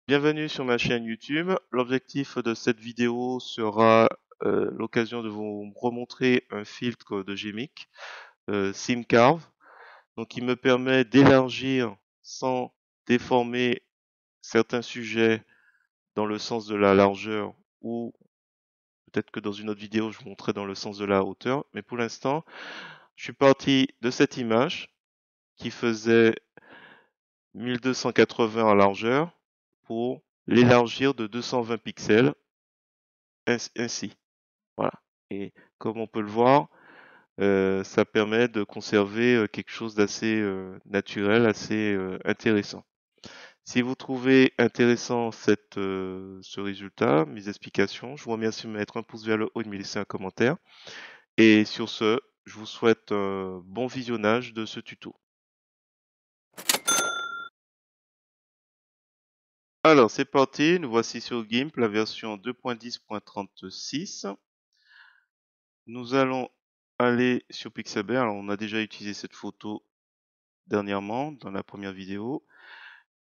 Bienvenue sur ma chaîne YouTube. L'objectif de cette vidéo sera l'occasion de vous remontrer un filtre de Gmic, SimCarve. Donc, il me permet d'élargir sans déformer certains sujets dans le sens de la largeur ou peut-être que dans une autre vidéo, je vous montrerai dans le sens de la hauteur. Mais pour l'instant, je suis parti de cette image qui faisait 1280 en largeur pour l'élargir de 220 pixels ainsi. Voilà. Et comme on peut le voir, ça permet de conserver quelque chose d'assez naturel, assez intéressant. Si vous trouvez intéressant ce résultat, mes explications, je vous remercie de me mettre un pouce vers le haut et de me laisser un commentaire. Et sur ce, je vous souhaite un bon visionnage de ce tuto. Alors, c'est parti, nous voici sur GIMP, la version 2.10.36. Nous allons aller sur Pixabay. Alors, on a déjà utilisé cette photo dernièrement dans la première vidéo.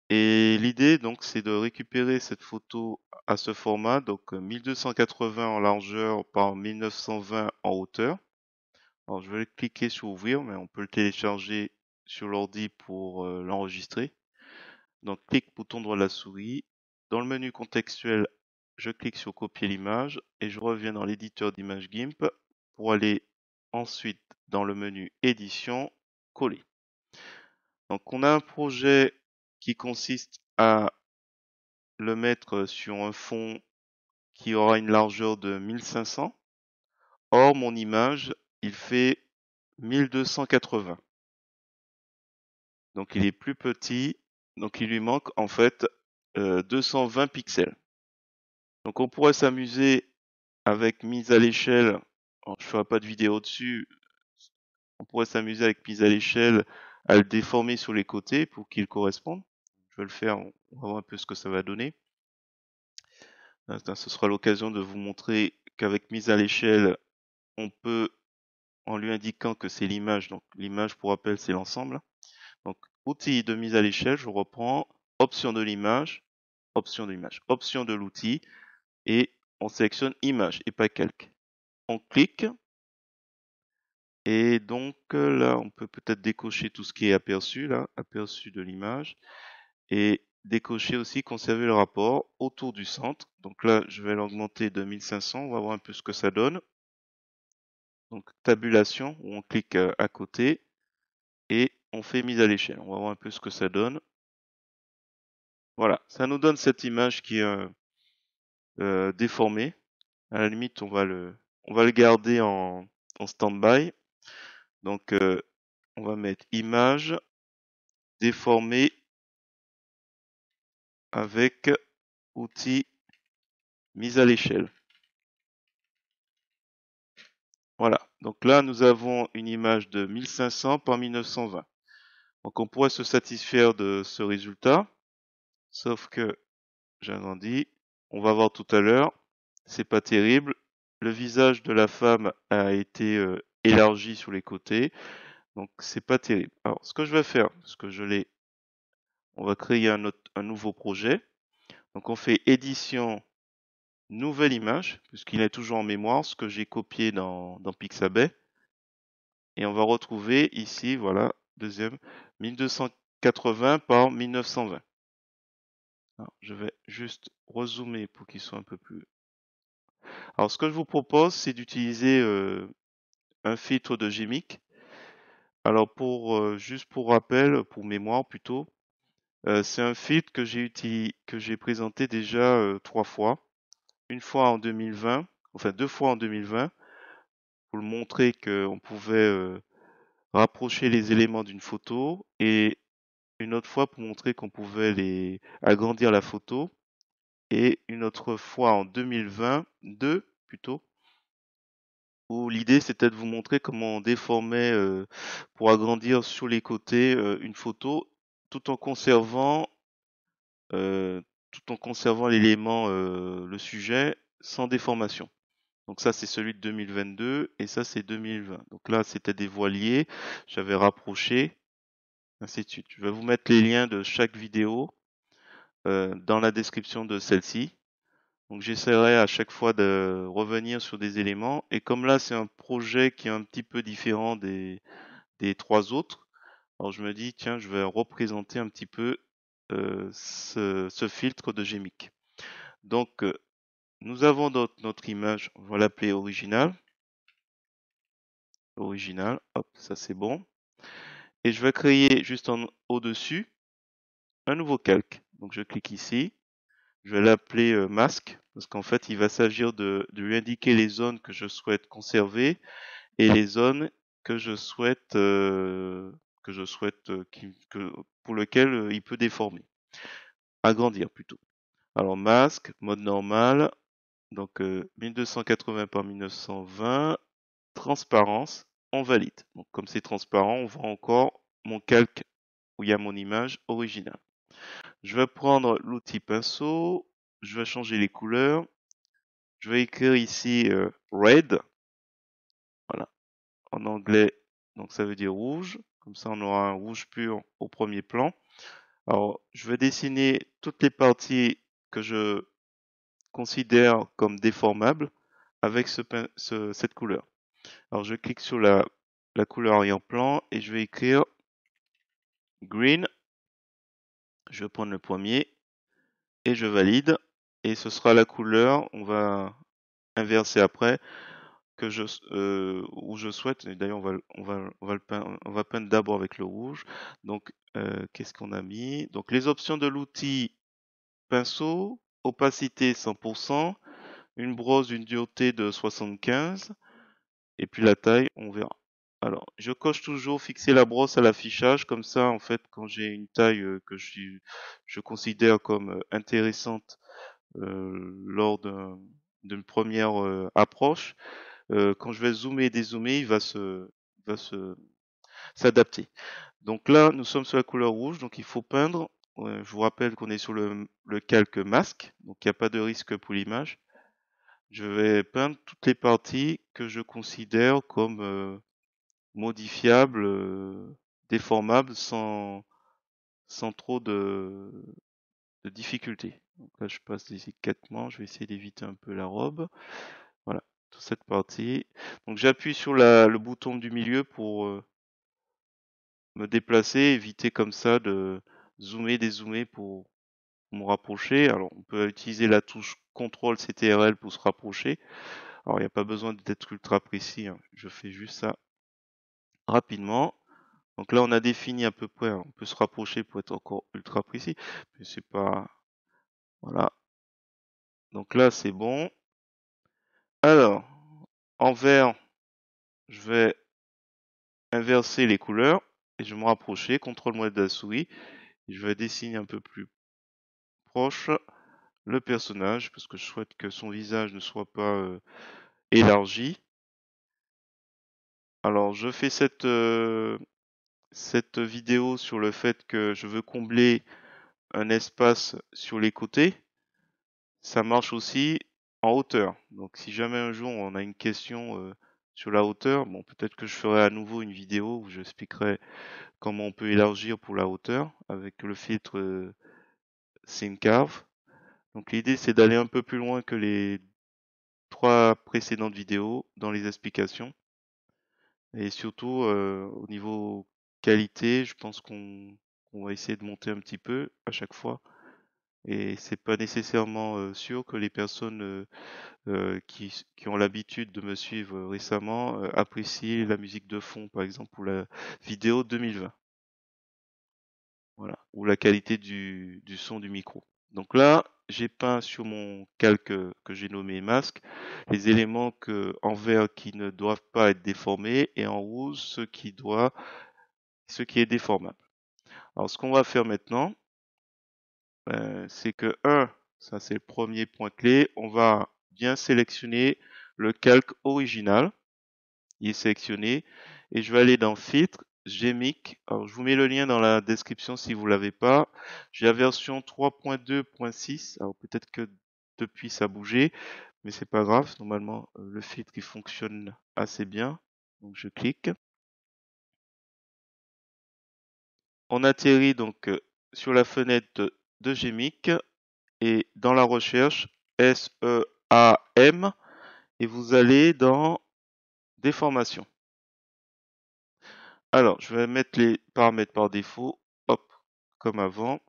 Et l'idée, donc, c'est de récupérer cette photo à ce format, donc 1280 en largeur par 1920 en hauteur. Alors, je vais cliquer sur ouvrir, mais on peut le télécharger sur l'ordi pour l'enregistrer. Donc, clic bouton droit de la souris. Dans le menu contextuel, je clique sur copier l'image et je reviens dans l'éditeur d'image GIMP pour aller ensuite dans le menu édition, coller. Donc, on a un projet qui consiste à le mettre sur un fond qui aura une largeur de 1500. Or, mon image, il fait 1280. Donc, il est plus petit. Donc, il lui manque en fait 220 pixels. Donc, on pourrait s'amuser avec mise à l'échelle. Je ne ferai pas de vidéo dessus. On pourrait s'amuser avec mise à l'échelle à le déformer sur les côtés pour qu'il corresponde. Je vais le faire. On va voir un peu ce que ça va donner. Ce sera l'occasion de vous montrer qu'avec mise à l'échelle, on peut, en lui indiquant que c'est l'image, donc l'image pour rappel c'est l'ensemble. Donc outil de mise à l'échelle, je reprends, option de l'image, option de l'outil, et on sélectionne image et pas calque. On clique, et donc là on peut peut-être décocher tout ce qui est aperçu, là, aperçu de l'image, et décocher aussi conserver le rapport autour du centre. Donc là je vais l'augmenter de 1500, on va voir un peu ce que ça donne. Donc tabulation, où on clique à côté et on fait mise à l'échelle. On va voir un peu ce que ça donne. Voilà, ça nous donne cette image qui est déformée. À la limite, on va le garder en stand-by. Donc, on va mettre image déformée avec outil mise à l'échelle. Voilà, donc là, nous avons une image de 1500 par 1920. Donc, on pourrait se satisfaire de ce résultat, sauf que j'agrandis. On va voir tout à l'heure. C'est pas terrible. Le visage de la femme a été élargi sur les côtés. Donc c'est pas terrible. Alors ce que je vais faire, parce que on va créer un nouveau projet. Donc on fait édition, nouvelle image, puisqu'il est toujours en mémoire, ce que j'ai copié dans Pixabay. Et on va retrouver ici, voilà, deuxième, 1280 par 1920. Alors, je vais juste rezoomer pour qu'il soit un peu plus. Alors, ce que je vous propose, c'est d'utiliser un filtre de Gmic. Alors, juste pour rappel, pour mémoire plutôt, c'est un filtre que j'ai présenté déjà 3 fois. Une fois en 2020, enfin 2 fois en 2020, pour le montrer qu'on pouvait rapprocher les éléments d'une photo, et une autre fois pour montrer qu'on pouvait agrandir la photo, et une autre fois en 2022 plutôt, où l'idée c'était de vous montrer comment on déformait pour agrandir sur les côtés une photo tout en conservant euh, l'élément, le sujet sans déformation. Donc ça c'est celui de 2022 et ça c'est 2020. Donc là c'était des voiliers, j'avais rapproché, ainsi de suite. Je vais vous mettre les liens de chaque vidéo dans la description de celle-ci. Donc j'essaierai à chaque fois de revenir sur des éléments. Et comme là, c'est un projet qui est un petit peu différent des 3 autres, alors je me dis, tiens, je vais représenter un petit peu ce filtre de Gmic. Donc, nous avons notre image, on va l'appeler original. Original, hop, ça c'est bon. Et je vais créer juste en au-dessus un nouveau calque. Donc je clique ici, je vais l'appeler masque, parce qu'en fait il va s'agir de lui indiquer les zones que je souhaite conserver et les zones que je souhaite, pour lesquelles il peut déformer, agrandir plutôt. Alors masque, mode normal, donc 1280 par 1920, transparence, on valide. Donc comme c'est transparent, on voit encore mon calque où il y a mon image originale. Je vais prendre l'outil pinceau, je vais changer les couleurs, je vais écrire ici red, voilà, en anglais, donc ça veut dire rouge, comme ça on aura un rouge pur au premier plan. Alors je vais dessiner toutes les parties que je considère comme déformables avec cette couleur. Alors je clique sur la couleur arrière-plan et je vais écrire green. Je vais prendre le premier et je valide. Et ce sera la couleur, on va inverser après, où je souhaite. Et d'ailleurs, on va peindre d'abord avec le rouge. Donc, qu'est-ce qu'on a mis? Donc, les options de l'outil pinceau, opacité 100%, une brosse d'une dureté de 75, et puis la taille, on verra. Alors, je coche toujours fixer la brosse à l'affichage, comme ça, en fait, quand j'ai une taille que je considère comme intéressante lors d'une première approche, quand je vais zoomer et dézoomer, il va s'adapter. Donc là, nous sommes sur la couleur rouge, donc il faut peindre. Je vous rappelle qu'on est sur le calque masque, donc il n'y a pas de risque pour l'image. Je vais peindre toutes les parties que je considère comme modifiable, déformable sans trop de difficulté. Donc là, je passe délicatement, je vais essayer d'éviter un peu la robe. Voilà, toute cette partie. Donc j'appuie sur le bouton du milieu pour me déplacer, éviter comme ça de zoomer, dézoomer pour me rapprocher. Alors on peut utiliser la touche CTRL CTRL pour se rapprocher. Alors il n'y a pas besoin d'être ultra précis, hein. Je fais juste ça rapidement. Donc là, on a défini à peu près, on peut se rapprocher pour être encore ultra précis, mais c'est pas, voilà. Donc là, c'est bon. Alors, en vert, je vais inverser les couleurs et je vais me rapprocher, CTRL de la souris, et je vais dessiner un peu plus proche le personnage parce que je souhaite que son visage ne soit pas élargi. Alors, je fais cette vidéo sur le fait que je veux combler un espace sur les côtés. Ça marche aussi en hauteur. Donc si jamais un jour on a une question sur la hauteur, bon peut-être que je ferai à nouveau une vidéo où j'expliquerai comment on peut élargir pour la hauteur avec le filtre SceneCarve. Donc l'idée c'est d'aller un peu plus loin que les 3 précédentes vidéos dans les explications. Et surtout au niveau qualité, je pense qu'on va essayer de monter un petit peu à chaque fois. Et c'est pas nécessairement sûr que les personnes qui ont l'habitude de me suivre récemment apprécient la musique de fond, par exemple pour la vidéo 2020. Voilà, ou la qualité du son du micro. Donc là, j'ai peint sur mon calque que j'ai nommé masque les éléments en vert qui ne doivent pas être déformés et en rouge ce qui est déformable. Alors ce qu'on va faire maintenant, c'est que ça c'est le premier point clé, on va bien sélectionner le calque original. Il est sélectionné et je vais aller dans filtre, Gmic. Alors je vous mets le lien dans la description si vous l'avez pas. J'ai la version 3.2.6. Alors peut-être que depuis ça a bougé, mais c'est pas grave. Normalement le filtre il fonctionne assez bien. Donc je clique. On atterrit donc sur la fenêtre de Gmic et dans la recherche SEAM et vous allez dans déformation. Alors, je vais mettre les paramètres par défaut, hop, comme avant.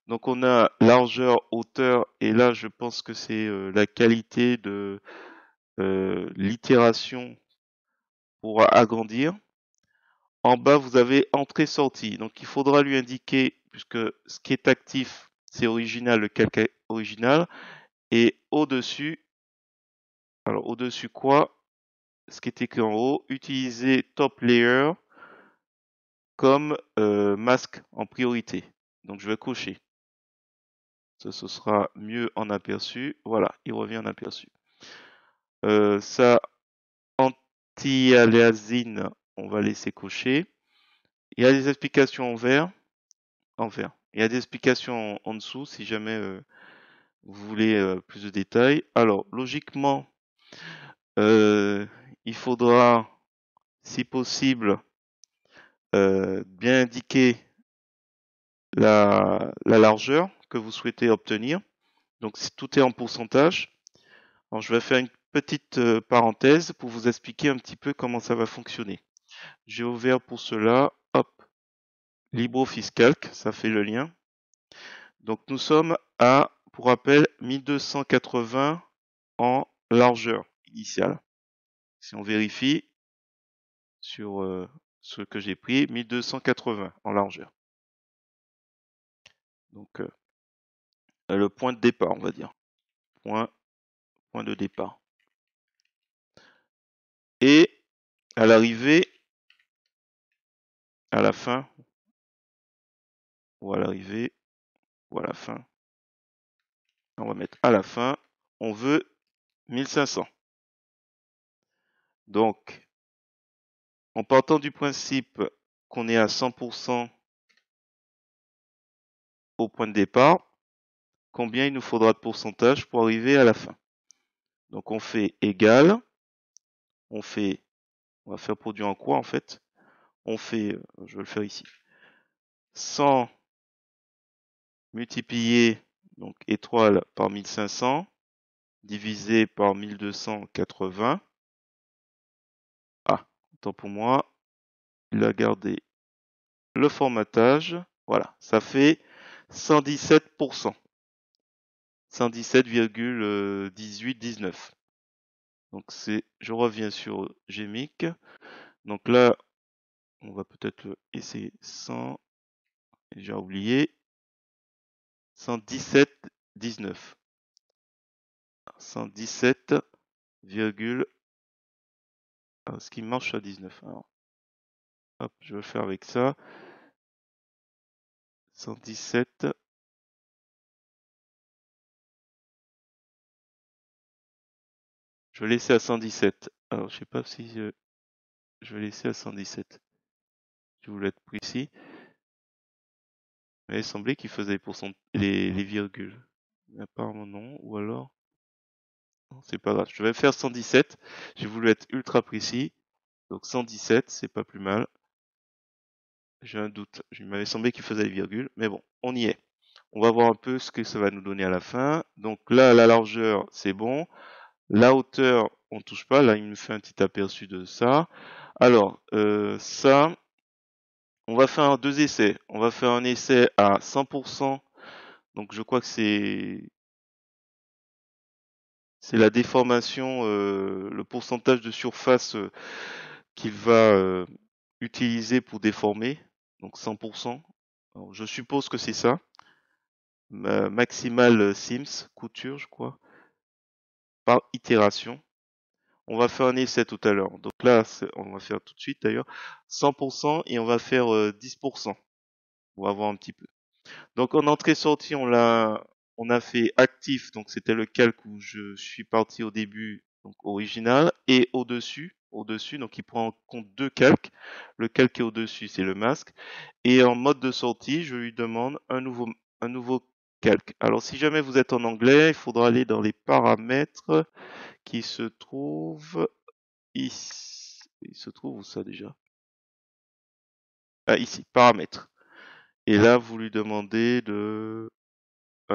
Donc on a largeur, hauteur, et là je pense que c'est la qualité de l'itération pour agrandir. En bas, vous avez entrée-sortie. Donc il faudra lui indiquer, puisque ce qui est actif, c'est original, le calque original. Et au-dessus, alors au-dessus quoi? Ce qui est écrit en haut, utiliser top layer comme masque en priorité. Donc je vais cocher. Ça, ce sera mieux en aperçu. Voilà, il revient en aperçu. Ça, anti-aliasing, on va laisser cocher. Il y a des explications en vert. Il y a des explications en dessous si jamais vous voulez plus de détails. Alors, logiquement, il faudra, si possible, bien indiquer la largeur que vous souhaitez obtenir. Donc, tout est en pourcentage. Alors, je vais faire une petite parenthèse pour vous expliquer un petit peu comment ça va fonctionner. J'ai ouvert pour cela, hop, LibreOffice Calc, ça fait le lien. Donc nous sommes à, pour rappel, 1280 en largeur initiale. Si on vérifie sur ce que j'ai pris, 1280 en largeur. Donc le point de départ, on va dire. Point de départ. Et à l'arrivée, à la fin, ou à l'arrivée, ou à la fin, on va mettre à la fin, on veut 1500. Donc, en partant du principe qu'on est à 100% au point de départ, combien il nous faudra de pourcentage pour arriver à la fin? Donc on fait égal, on va faire produit en quoi en fait? On fait, je vais le faire ici, 100 multiplié, donc étoile par 1500, divisé par 1280. Ah, autant pour moi, il a gardé le formatage. Voilà, ça fait 117%. 117,1819. Donc je reviens sur Gmic. Donc là, on va peut-être essayer 100. J'ai oublié. 117,19. 117, ce qui marche à 19. Alors, hop, je vais le faire avec ça. 117. Je vais laisser à 117. Alors, je sais pas si je vais laisser à 117. Je voulais être précis. Mais il semblait qu'il faisait pour les virgules. Mais apparemment non. Ou alors, non, c'est pas grave. Je vais faire 117. J'ai voulu être ultra précis. Donc 117, c'est pas plus mal. J'ai un doute. Il m'avait semblé qu'il faisait les virgules. Mais bon, on y est. On va voir un peu ce que ça va nous donner à la fin. Donc là, la largeur, c'est bon. La hauteur, on touche pas. Là, il me fait un petit aperçu de ça. Alors, ça, on va faire deux essais. On va faire un essai à 100%. Donc je crois que c'est la déformation, le pourcentage de surface qu'il va utiliser pour déformer. Donc 100%. Alors, je suppose que c'est ça. Maximal Sims, couture, je crois, par itération. On va faire un essai tout à l'heure. Donc là, on va faire tout de suite d'ailleurs 100% et on va faire 10%. On va voir un petit peu. Donc en entrée-sortie, on a fait actif, donc c'était le calque où je suis parti au début, donc original, et au-dessus, donc il prend en compte deux calques. Le calque qui est au-dessus, c'est le masque. Et en mode de sortie, je lui demande un nouveau calque. Alors si jamais vous êtes en anglais, il faudra aller dans les paramètres qui se trouvent ici. Il se trouve où ça déjà? Ah, ici, paramètres. Et là, vous lui demandez de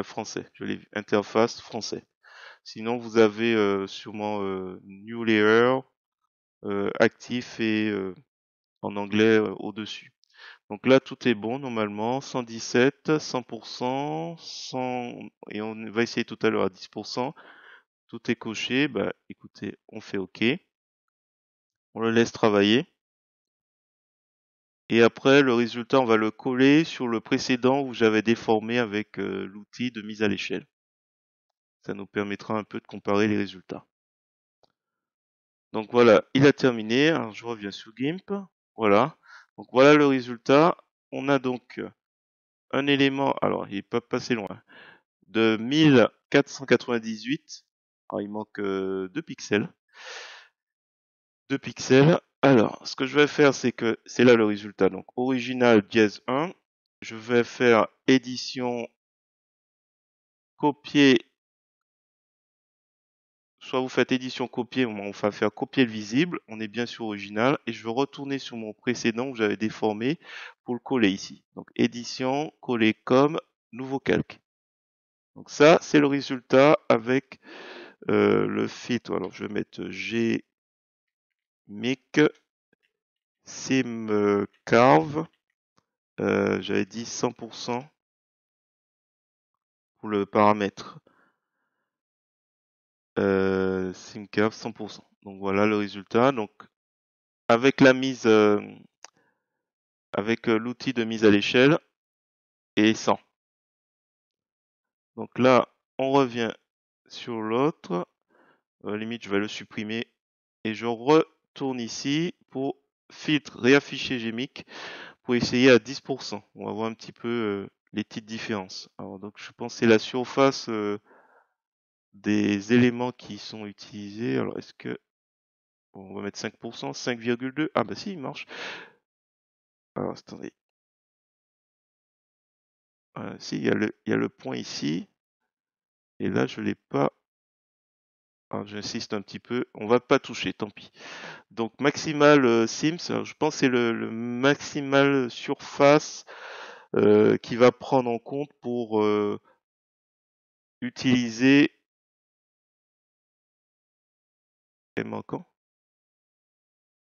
français, je l'ai vu, interface français. Sinon, vous avez sûrement New Layer, actif et en anglais au-dessus. Donc là, tout est bon normalement, 117, 100%, 100, et on va essayer tout à l'heure à 10%. Tout est coché, bah écoutez, on fait OK. On le laisse travailler. Et après, le résultat, on va le coller sur le précédent où j'avais déformé avec l'outil de mise à l'échelle. Ça nous permettra un peu de comparer les résultats. Donc voilà, il a terminé. Alors je reviens sur GIMP. Voilà. Donc voilà le résultat. On a donc un élément, alors il n'est pas passé loin, de 1498. Alors il manque 2 pixels. 2 pixels. Alors, ce que je vais faire, c'est que c'est là le résultat. Donc original dièse 1. Je vais faire édition, copier. Soit vous faites édition copier, on va faire copier le visible, on est bien sur original, et je veux retourner sur mon précédent où j'avais déformé pour le coller ici. Donc édition, coller comme, nouveau calque. Donc ça, c'est le résultat avec le filtre. Alors je vais mettre gmic simcarve, j'avais dit 100% pour le paramètre. Simcarve 100%. Donc voilà le résultat. Donc avec la mise avec l'outil de mise à l'échelle et 100. Donc là, on revient sur l'autre. Limite, je vais le supprimer et je retourne ici pour filtre, réafficher GMIC pour essayer à 10%. On va voir un petit peu les petites différences. Alors donc, je pense que c'est la surface des éléments qui sont utilisés. Alors est-ce que bon, on va mettre 5%, 5,2. Ah bah si, il marche. Alors attendez. Si, il y a le point ici. Et là, je l'ai pas. Alors, j'insiste un petit peu. On va pas toucher, tant pis. Donc maximal Sims, alors, je pense que c'est le maximal surface qui va prendre en compte pour utiliser. C'est manquant.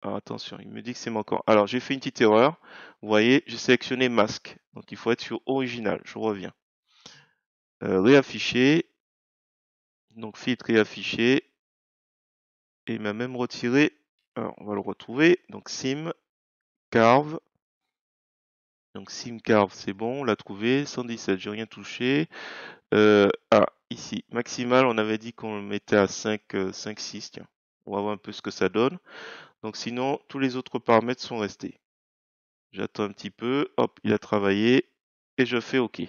Alors, attention, il me dit que c'est manquant. Alors j'ai fait une petite erreur. Vous voyez, j'ai sélectionné masque. Donc il faut être sur original. Je reviens. Réafficher. Donc filtre réafficher. Et il m'a même retiré. Alors, on va le retrouver. Donc sim carve. Donc SimCarve, c'est bon, on l'a trouvé. 117, j'ai rien touché. Ici, maximal, on avait dit qu'on le mettait à 5, 5, 6. Tiens, on va voir un peu ce que ça donne. Donc sinon, tous les autres paramètres sont restés. J'attends un petit peu. Hop, il a travaillé. Et je fais OK.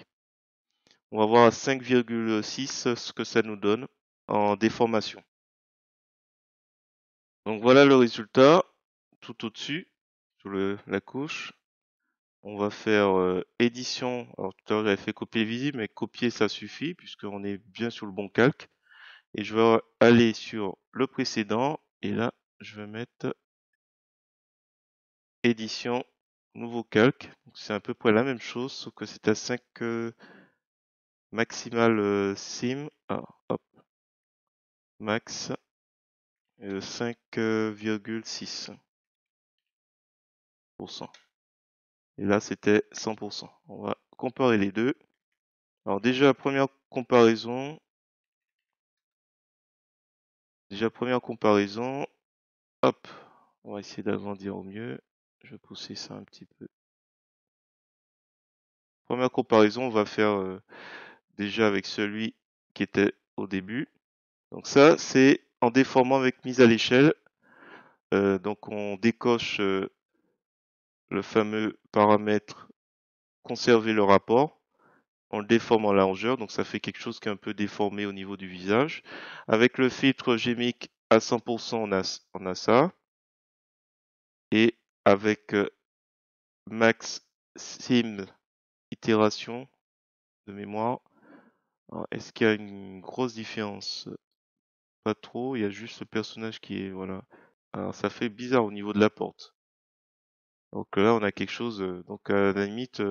On va voir à 5,6 ce que ça nous donne en déformation. Donc voilà le résultat. Tout au-dessus, sur la couche. On va faire édition. Alors tout à l'heure j'avais fait copier visible, mais copier ça suffit puisqu'on est bien sur le bon calque. Et je vais aller sur le précédent et là je vais mettre édition, nouveau calque. C'est à peu près la même chose sauf que c'est à 5 maximal sim. Alors, hop, max 5,6%. Et là c'était 100%. On va comparer les deux. Alors déjà première comparaison. Hop, on va essayer d'agrandir au mieux. Je vais pousser ça un petit peu. Première comparaison, on va faire déjà avec celui qui était au début. Donc ça, c'est en déformant avec mise à l'échelle. Donc on décoche le fameux paramètre conserver le rapport. On le déforme en largeur, donc ça fait quelque chose qui est un peu déformé au niveau du visage. Avec le filtre GMIC à 100%, on a ça. Et avec Max Sim itération de mémoire. Est-ce qu'il y a une grosse différence? Pas trop, il y a juste le personnage qui est, voilà. Alors ça fait bizarre au niveau de la porte. Donc là on a quelque chose, donc à la limite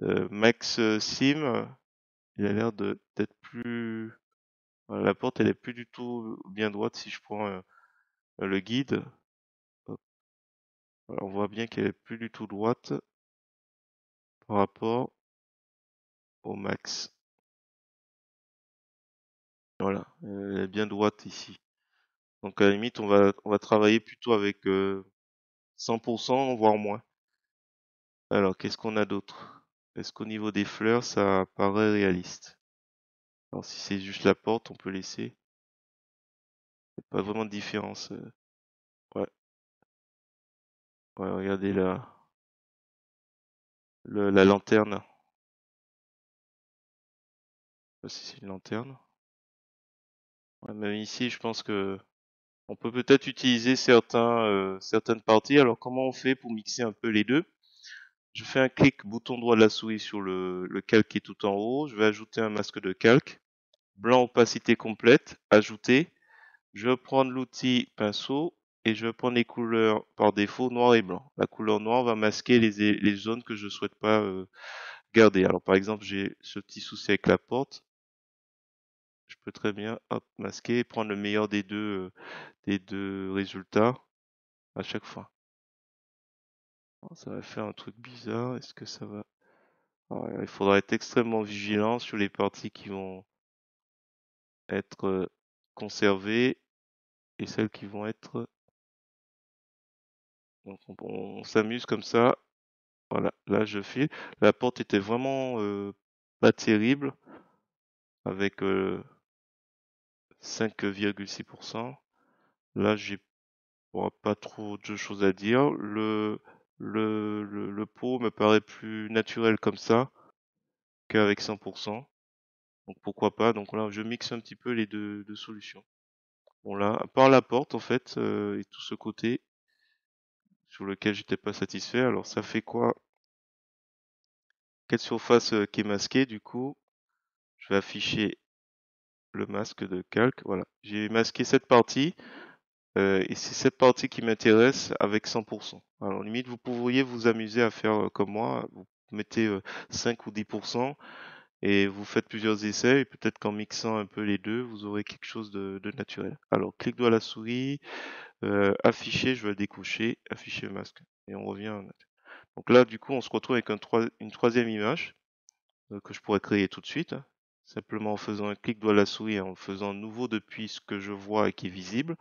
Max Sim, il a l'air d'être plus... Voilà, la porte, elle est plus du tout bien droite si je prends le guide. Hop. Voilà, on voit bien qu'elle est plus du tout droite par rapport au max. Voilà, elle est bien droite ici. Donc à la limite, on va travailler plutôt avec 100%, voire moins. Alors, qu'est-ce qu'on a d'autre? Est-ce qu'au niveau des fleurs, ça paraît réaliste? Alors, si c'est juste la porte, on peut laisser. Il n'y a pas vraiment de différence. Ouais, ouais, regardez la lanterne. Je sais pas si c'est une lanterne. Ouais, même ici, je pense que on peut peut-être utiliser certaines parties. Alors, comment on fait pour mixer un peu les deux? Je fais un clic bouton droit de la souris sur le calque qui est tout en haut. Je vais ajouter un masque de calque. Blanc opacité complète. Ajouter. Je vais prendre l'outil pinceau et je vais prendre les couleurs par défaut noir et blanc. La couleur noire va masquer les zones que je souhaite pas garder. Alors par exemple, j'ai ce petit souci avec la porte. Je peux très bien hop, masquer et prendre le meilleur des deux résultats à chaque fois. Alors, ça va faire un truc bizarre. Est-ce que ça va... Alors, il faudra être extrêmement vigilant sur les parties qui vont être conservées et celles qui vont être... Donc on s'amuse comme ça. Voilà, là je file. La porte était vraiment pas terrible avec 5,6%. Là j'ai pas trop de choses à dire. Le pot me paraît plus naturel comme ça qu'avec 100%. Donc pourquoi pas. Donc là je mixe un petit peu les deux solutions. Bon là, à part la porte en fait et tout ce côté sur lequel j'étais pas satisfait. Alors ça fait quoi? Quelle surface qui est masquée du coup? Je vais afficher le masque de calque. Voilà, j'ai masqué cette partie et c'est cette partie qui m'intéresse avec 100%. Alors limite, vous pourriez vous amuser à faire comme moi. Vous mettez 5 ou 10% et vous faites plusieurs essais et peut-être qu'en mixant un peu les deux, vous aurez quelque chose de naturel. Alors clic droit à la souris, afficher, je vais le décocher, afficher le masque et on revient. Donc là, du coup, on se retrouve avec une troisième image que je pourrais créer tout de suite, simplement en faisant un clic droit à la souris, en faisant nouveau depuis ce que je vois et qui est visible.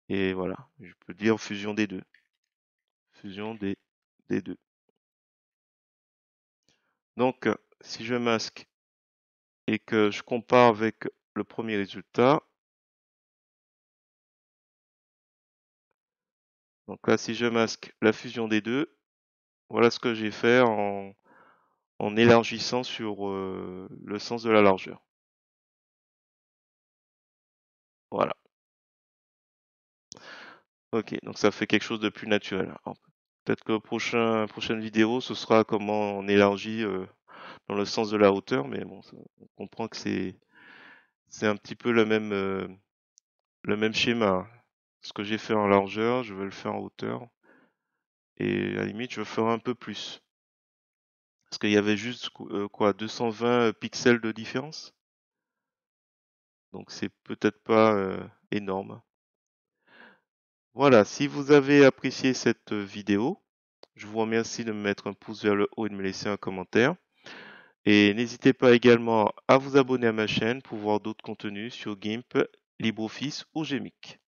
Et voilà, je peux dire fusion des deux. Fusion des deux. Donc, si je masque et que je compare avec le premier résultat, donc là, si je masque la fusion des deux, voilà ce que j'ai fait en élargissant sur le sens de la largeur. Voilà. Ok, donc ça fait quelque chose de plus naturel. Alors, peut-être que prochaine vidéo, ce sera comment on élargit dans le sens de la hauteur, mais bon, on comprend que c'est un petit peu le même schéma. Ce que j'ai fait en largeur, je vais le faire en hauteur, et à la limite, je vais faire un peu plus. Parce qu'il y avait juste quoi, 220 pixels de différence? Donc c'est peut-être pas énorme. Voilà, si vous avez apprécié cette vidéo, je vous remercie de me mettre un pouce vers le haut et de me laisser un commentaire. Et n'hésitez pas également à vous abonner à ma chaîne pour voir d'autres contenus sur GIMP, LibreOffice ou GMIC.